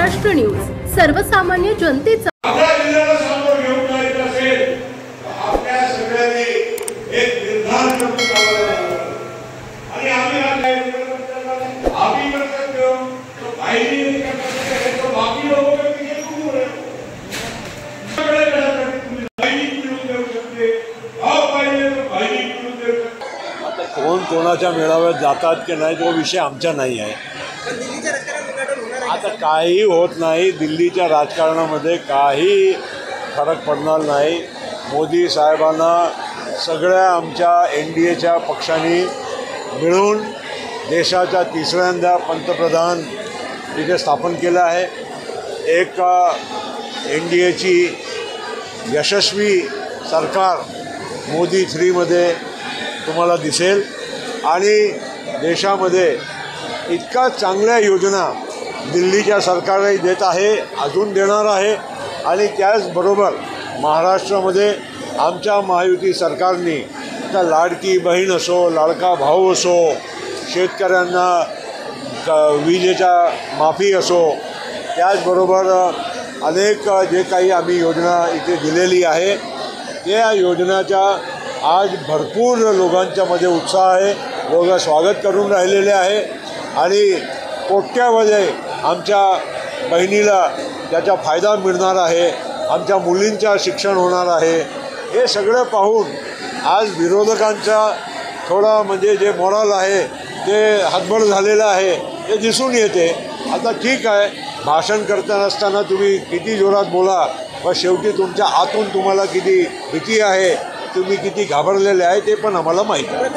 Maharashtra news, सर्वसामान्य जनतेचा आपल्या जिल्ह्याला समोर घेऊन जायचं असेल आपल्या सगळ्यांनी एक निर्धार करून चालवायला लागेल आणि आम्ही कर सकते हो तो भाई नहीं कर सकते तो बाकी लोगों के पीछे क्यों हो रहे हो? आता कोण कोणाच्या मेळाव्यात जातात की नाही तो विषय आमचा नाही आहे. आता काही होत नाही. दिल्लीच्या राजकारणामध्ये काही फरक पडणार नाही. मोदी साहेबांना सगळ्या आमच्या NDAच्या पक्षांनी मिळून देशाच्या तिसऱ्यांदा पंतप्रधान तिथे स्थापन केलं आहे. एक NDAची यशस्वी सरकार मोदी 3मध्ये तुम्हाला दिसेल आणि देशामध्ये इतका चांगल्या योजना दिल्लीच्या सरकारने देत आहे, अजून देणार आहे. आणि त्याचबरोबर महाराष्ट्रामध्ये आमच्या महायुती सरकारने आता लाडकी बहीण असो, लाडका भाऊ असो, शेतकऱ्यांना विजेच्या माफी असो, त्याचबरोबर अनेक जे काही आम्ही योजना इथे दिलेली आहे त्या योजनाच्या आज भरपूर लोकांच्यामध्ये उत्साह आहे. लोक स्वागत करून राहिलेले आहे आणि कोट्यावधी आमच्या बहिणीला त्याचा फायदा मिळणार आहे. आमच्या मुलींचं शिक्षण होणार आहे. हे सगळं पाहून आज विरोधकांचा थोडा म्हणजे जे मॉरल आहे ते हतबल झालेलं आहे ते दिसून येते. आता ठीक आहे, भाषण करताना असताना तुम्ही किती जोरात बोला, पण शेवटी तुमच्या आतून तुम्हाला किती भीती आहे, तुम्ही किती घाबरलेले आहे ते पण आम्हाला माहीत आहे.